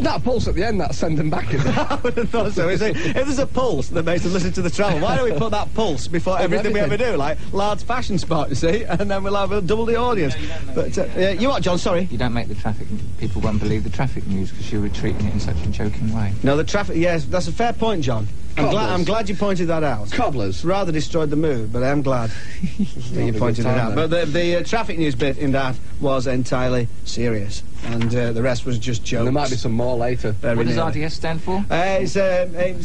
That pulse at the end, that's send them back, isn't it? I would have thought so. If there's a pulse that makes them listen to the travel, why don't we put that pulse before everything we ever do? Like Lard's fashion spot, you see, and then we'll have double the audience. But you what, John? Sorry. You don't make the traffic. People won't believe the traffic news because you're treating it in such a joking way. No, the traffic. Yes, that's a fair point, John. I'm glad you pointed that out. Cobblers. Rather destroyed the mood, but I am glad that you pointed it out. But the traffic news bit in that was entirely serious, and the rest was just jokes. And there might be some more later. What does RDS stand for? It's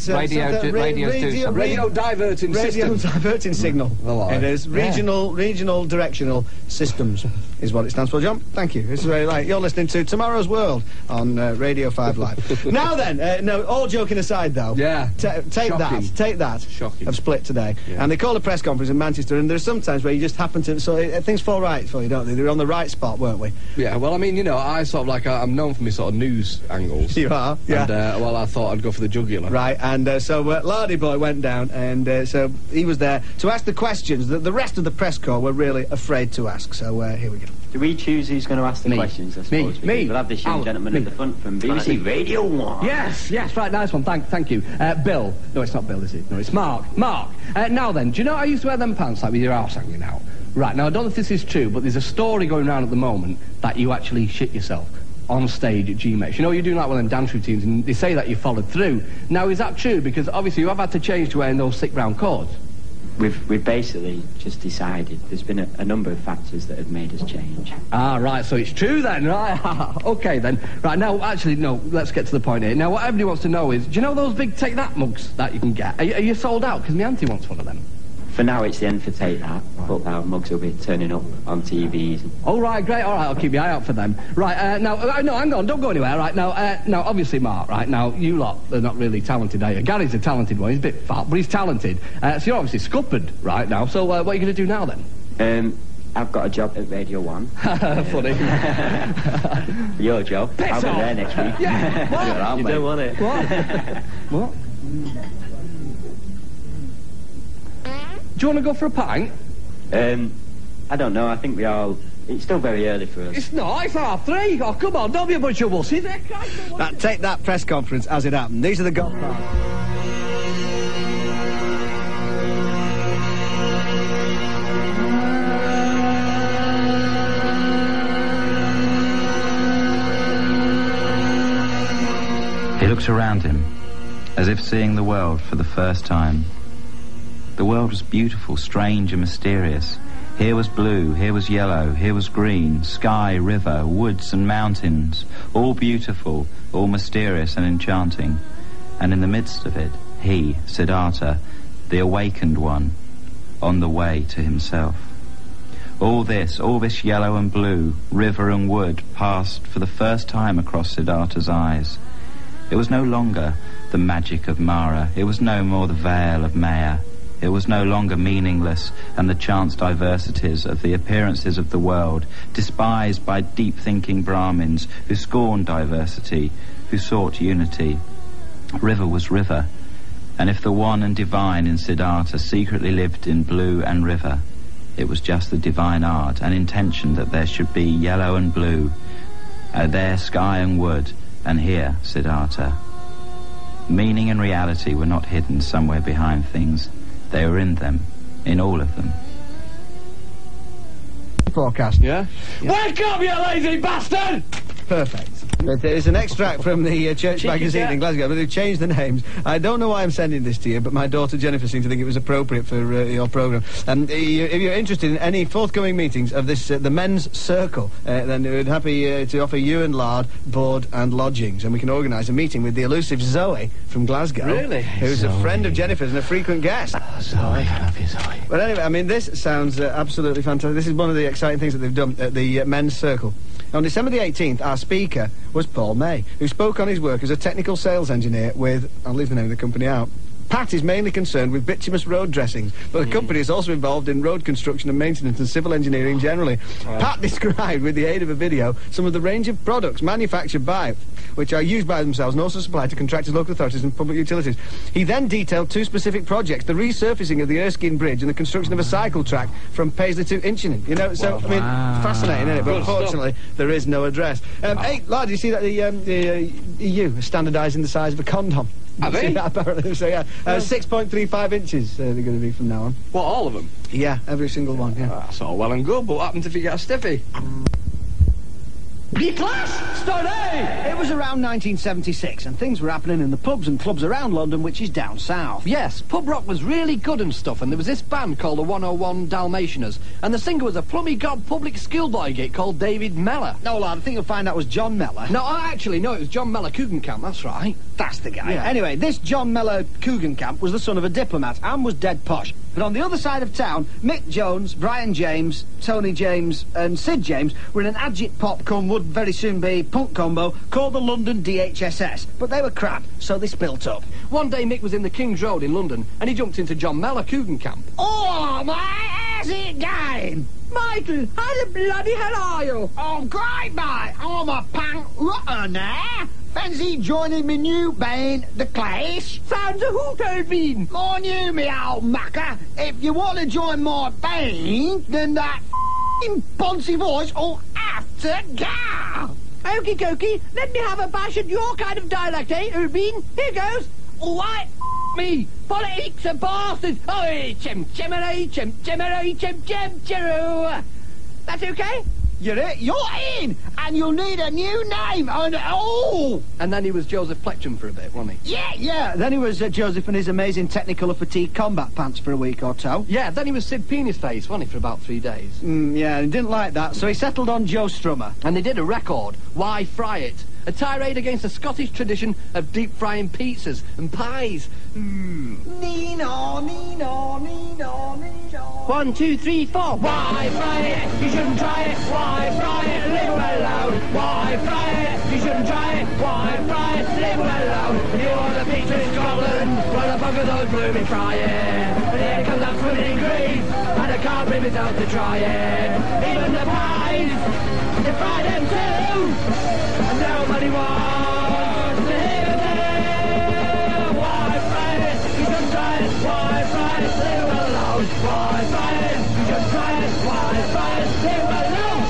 radio diverting system. Radio diverting signal. It is regional directional systems is what it stands for. John, thank you. It's very light. You're listening to Tomorrow's World on Radio 5 Live. Now then, no, all joking aside though. Yeah. Take that. Shocking. Of Split today. Yeah. And they call a press conference in Manchester, and there's sometimes where you just happen to, things fall right for you, don't they? They're on the right spot, weren't we? Yeah, well, I mean, you know, I sort of like, I'm known for my sort of news angles. You are, yeah. And, well, I thought I'd go for the jugular. Right, and so Lardy Boy went down, and so he was there to ask the questions that the rest of the press corps were really afraid to ask. So here we go. Do we choose who's going to ask the questions, I suppose? Me. We'll have this young gentleman at the front from BBC Radio 1. Yes, right, nice one, thank you. Bill. No, it's not Bill, is it? No, it's Mark. Mark, now then, do you know I used to wear them pants, like with your arse hanging out? Right, now I don't know if this is true, but there's a story going around at the moment that you actually shit yourself on stage at GMX. You know, you're doing like one of them dance routines, and they say that you followed through. Now, is that true? Because obviously you have had to change to wearing those thick brown cords. We've basically just decided there's been a number of factors that have made us change. Ah, right, so it's true then, right? Okay then. Right, now, actually, no, let's get to the point here. Now, what everybody wants to know is, do you know those big Take That mugs that you can get? Are you sold out? Because my auntie wants one of them. For now, it's the end for Take That, but our mugs will be turning up on TVs. Oh, right, great, all right, I'll keep my eye out for them. Right, now, no, hang on, don't go anywhere, right, now, obviously, Mark, right, now, you lot are not really talented, are you? Gary's a talented one, he's a bit fat, but he's talented, so you're obviously scuppered right now, so what are you going to do now, then? I've got a job at Radio 1. Funny. Your job. Piss I'll be off. there next week. Yeah, what? You don't want it. What? Do you want to go for a pint? I don't know, I think it's still very early for us. It's not, it's 3:30. Oh, come on, don't be a bunch of wussies. Take That press conference as it happened. These are the godfathers. He looked around him, as if seeing the world for the first time. The world was beautiful, strange and mysterious. Here was blue, here was yellow, here was green, sky, river, woods and mountains, all beautiful, all mysterious and enchanting. And in the midst of it, he, Sidarta, the awakened one, on the way to himself. All this yellow and blue, river and wood, passed for the first time across Siddhartha's eyes. It was no longer the magic of Mara, it was no more the veil of Maya. It was no longer meaningless and the chance diversities of the appearances of the world, despised by deep-thinking Brahmins who scorned diversity, who sought unity. River was river, and if the one and divine in Siddhartha secretly lived in blue and river, it was just the divine art and intention that there should be yellow and blue, there sky and wood, and here Siddhartha. Meaning and reality were not hidden somewhere behind things. They were in them, in all of them. Forecast. Yeah? Wake up, you lazy bastard! Perfect. But there's an extract from the Church magazine in Glasgow, but they've changed the names. I don't know why I'm sending this to you, but my daughter Jennifer seemed to think it was appropriate for your programme. And if you're interested in any forthcoming meetings of this, the Men's Circle, then we're happy to offer you and Lard board and lodgings, and we can organise a meeting with the elusive Zoe from Glasgow. Really? Who's Zoe. a friend of Jennifer's and a frequent guest. Zoe, I love you, Zoe. But anyway, I mean, this sounds absolutely fantastic. This is one of the exciting things that they've done at the Men's Circle. On December the 18th, our speaker was Paul May, who spoke on his work as a technical sales engineer with, I'll leave the name of the company out, Pat is mainly concerned with bituminous road dressings, but the company is also involved in road construction and maintenance and civil engineering generally. Pat described, with the aid of a video, some of the range of products manufactured by, which are used by themselves and also supplied to contractors, local authorities and public utilities. He then detailed 2 specific projects, the resurfacing of the Erskine Bridge and the construction of a cycle track from Paisley to Inchinnan. You know, so, I mean, fascinating, isn't it? But unfortunately, there is no address. Hey, Lard, you see that the EU is standardising the size of a condom? Have they? Yeah, apparently. So, yeah. 6.35 inches they're going to be from now on. What, all of them? Yeah, every single one, yeah. That's all well and good, but what happens if you get a stiffy? The Clash story! It was around 1976, and things were happening in the pubs and clubs around London, which is down south. Yes, pub rock was really good and stuff, and there was this band called the 101 Dalmatianers, and the singer was a plummy gob public schoolboy git called David Mellor. No, lad, I think you'll find that was John Mellor. No, actually, no, it was John Mellor Kugenkamp, that's right. That's the guy. Yeah. Anyway, this John Mellor Kugenkamp was the son of a diplomat and was dead posh. But on the other side of town, Mick Jones, Brian James, Tony James and Sid James were in an agit pop cum would very soon be punk combo called the London DHSS. But they were crap, so they spilt up. One day Mick was in the King's Road in London, and he jumped into John Mellor Kugenkamp. Oh, mate, how's it going? Michael, how the bloody hell are you? Oh, great, mate. I'm a punk rotter now. Fancy joining me new band, The Clash? Sounds a hoot, bean. On you, me old mucker. If you want to join my band, then that f***ing poncy voice will have to go. Okie dokie, let me have a bash at your kind of dialect, eh, Urbine? Here goes. All right, me. Politics and bastards. Oh, chim-chim-a-chim-chim-a-chim-chim-chim-chim. That's okay? You're in, and you'll need a new name, and oh! And then he was Joseph Plectrum for a bit, wasn't he? Yeah. Then he was Joseph and his amazing Technicolor fatigue combat pants for a week or two. Yeah, then he was Sid Penis Face, wasn't he, for about 3 days? Yeah, he didn't like that, so he settled on Joe Strummer. And they did a record, Why Fry It? A tirade against the Scottish tradition of deep frying pizzas and pies. Nino, Nino, Nino, Nino. 1, 2, 3, 4. Why fry it? You shouldn't try it. Why fry it? Leave it alone. Why fry it? You shouldn't try it. Why fry it? Leave it alone. You want a pizza in Scotland? Well, the bug of those blooming fry it. And here comes that swimming in Greece, and I can't bring myself to try it. Even the pies, they fry them too. And nobody wants to hear them. Why fry it? You shouldn't try it. Why fry it? Leave it alone. Why fry it? You shouldn't try it. Why fry it? Leave it alone.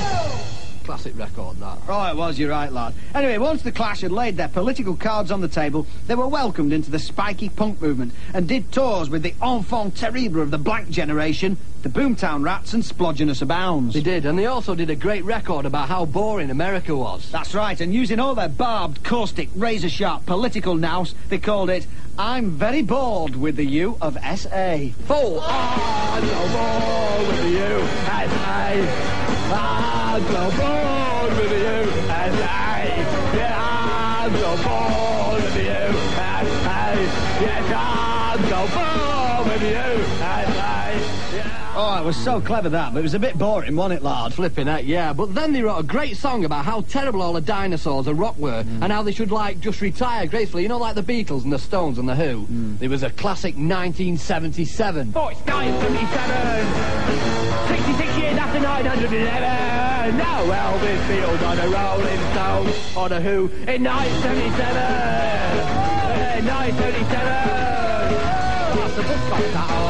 Classic record, that. Oh, it was, you're right, lad. Anyway, once the Clash had laid their political cards on the table, they were welcomed into the spiky punk movement and did tours with the enfant terrible of the blank generation, the Boomtown Rats and Splodgenous Abounds. They did, and they also did a great record about how boring America was. That's right, and using all their barbed, caustic, razor-sharp political nous, they called it I'm Very Bored with the U of S.A. Full on board with the USA. I'm so bored with the USA. Yeah, I'm so bored with the USA. Yes, I'm so bored with the USA. Yeah. Oh, it was so clever that, but it was a bit boring, wasn't it, Lard? Flipping it, yeah. But then they wrote a great song about how terrible all the dinosaurs and rock were, and how they should, like, just retire gracefully. You know, like the Beatles and the Stones and the Who. It was a classic 1977. Oh, it's 1977! 66 years after 911! Now Elvis feels on a Rolling Stone, or the Who, in 1977! 1977! That's the book got that on.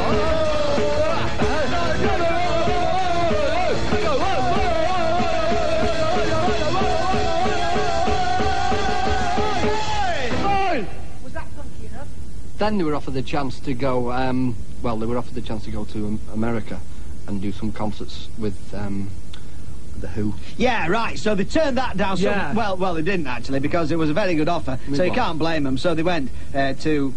Then they were offered the chance to go, well, they were offered the chance to go to America and do some concerts with the Who. Yeah, right, so they turned that down. So, Yeah. well, they didn't, actually, because it was a very good offer, so you can't blame them. So they went to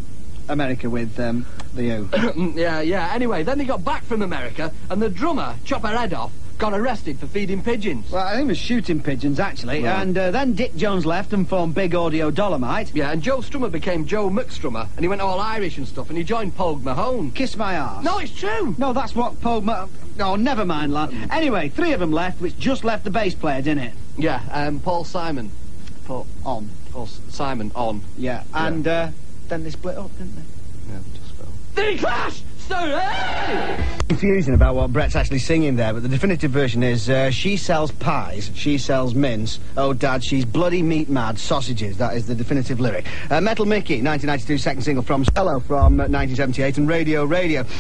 America with the Who. Yeah. Anyway, then they got back from America, and the drummer, chop her head off, got arrested for feeding pigeons. Well, I think it was shooting pigeons, actually. Right. And then Dick Jones left and formed Big Audio Dolomite. Yeah, and Joe Strummer became Joe McStrummer, and he went all Irish and stuff, and he joined Pogue Mahone. Kiss my arse. No, it's true. No, that's what Oh, never mind, lad. Anyway, 3 of them left, which just left the bass player, didn't it? Yeah, Paul Simon. Paul Simon on. Yeah, and then they split up, didn't they? Yeah, just The Clash! So, hey! Confusing about what Brett's actually singing there, but the definitive version is, she sells pies, she sells mince, oh Dad, she's bloody meat mad, sausages. That is the definitive lyric. Metal Mickey, 1992, second single from Hello from 1978, and Radio.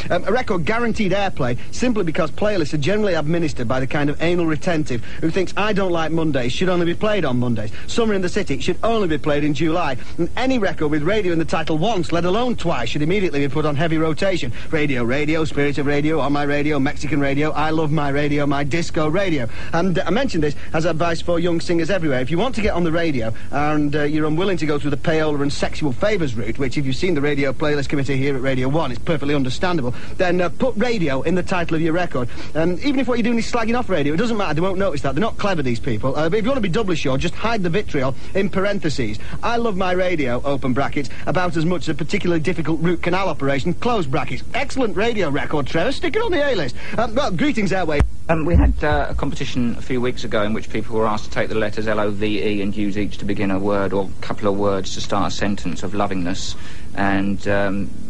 A record guaranteed airplay simply because playlists are generally administered by the kind of anal retentive who thinks I Don't Like Mondays should only be played on Mondays. Summer in the City should only be played in July. And any record with radio in the title once, let alone twice, should immediately be put on heavy rotation. Radio, Spirit of Radio, On My Radio, Mexican Radio, I Love My Radio, My Disco Radio. And I mentioned this as advice for young singers everywhere. If you want to get on the radio and you're unwilling to go through the payola and sexual favours route, which if you've seen the Radio Playlist Committee here at Radio 1, it's perfectly understandable, then put radio in the title of your record. Even if what you're doing is slagging off radio, it doesn't matter, they won't notice that. They're not clever, these people. But if you want to be doubly sure, just hide the vitriol in parentheses. I love my radio, open brackets, about as much as a particularly difficult root canal operation, close brackets. Excellent radio record, Trevor. Stick it on the A-list. Well, greetings, Airway. We had a competition a few weeks ago in which people were asked to take the letters L-O-V-E and use each to begin a word or a couple of words to start a sentence of lovingness. And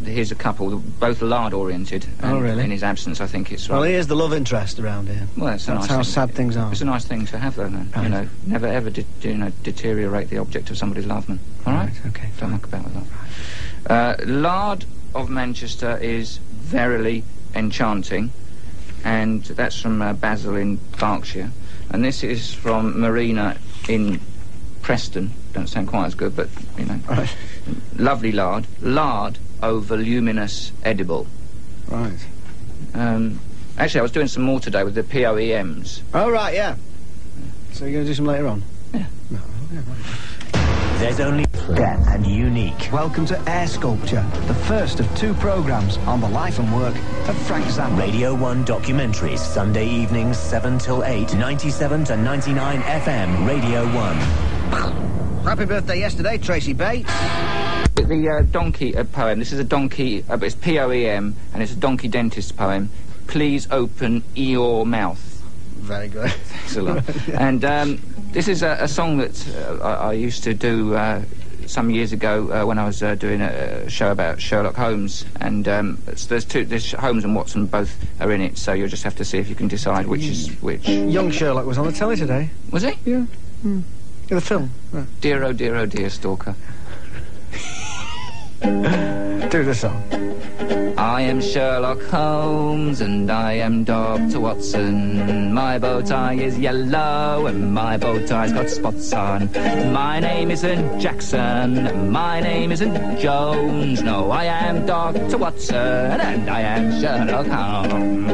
here's a couple, both Lard-oriented. Oh, really? In his absence, I think it's right. Well, he is the love interest around here. Well, that's how thing. sad things are. It's a nice thing to have, though, man. Right. You know, never ever deteriorate the object of somebody's love, man. All right? Okay. Don't muck about with that. Lard of Manchester is verily enchanting, and that's from Basil in Berkshire, and this is from Marina in Preston. Don't sound quite as good, but you know. Right. Lovely lard o voluminous edible. Right. Actually, I was doing some more today with the POEMs. Oh, right, yeah. So you're going to do some later on? Yeah. No, yeah, right. There's only depth and unique. Welcome to Air Sculpture, the first of 2 programmes on the life and work of Frank Zappa. Radio 1 documentaries, Sunday evenings 7 till 8, 97 to 99 FM, Radio 1. Happy birthday yesterday, Tracy Bates. The donkey poem, this is a donkey, it's P-O-E-M, and it's a donkey dentist poem. Please open your mouth. Very good. Thanks a lot. And this is a song that I used to do some years ago when I was doing a show about Sherlock Holmes, and there's Holmes and Watson both are in it, so you'll just have to see if you can decide which is which. Young Sherlock was on the telly today. Was he? Yeah. In the film. Right. Dear oh dear stalker. Do the song. I am Sherlock Holmes and I am Dr. Watson. My bow tie is yellow and my bow tie's got spots on. My name isn't Jackson, my name isn't Jones. No, I am Dr. Watson and I am Sherlock Holmes.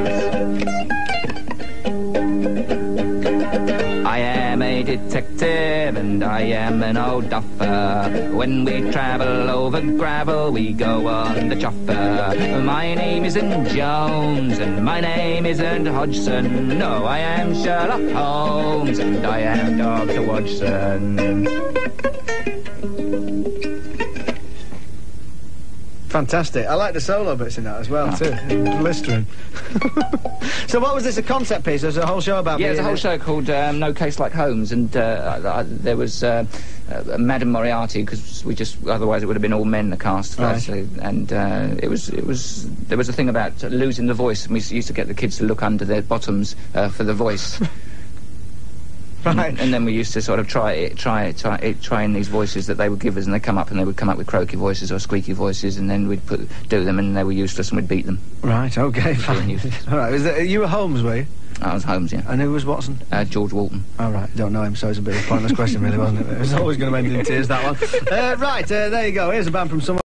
I am a detective and I am an old duffer. When we travel over gravel, we go on the chopper. My name isn't Jones and my name isn't Hodgson. No, I am Sherlock Holmes and I am Dr. Watson. Fantastic. I like the solo bits in that as well, too. Blistering. So what was this, a concept piece? There's a whole show about... Yeah, there's a whole show called No Case Like Holmes, and there was Madame Moriarty, because otherwise it would have been all men, the cast. Right. And there was a thing about losing the voice, and we used to get the kids to look under their bottoms for the voice. Right. And then we used to sort of try in these voices that they would give us, and they would come up with croaky voices or squeaky voices, and then we'd do them, and they were useless, and we'd beat them. Right, okay, fine. All right, you were Holmes, were you? I was Holmes, yeah. And who was Watson? George Walton. Oh, right, don't know him, so it's a bit of a pointless question, really, wasn't it? It was always going to end in tears, that one. Right, there you go, here's a band from somewhere.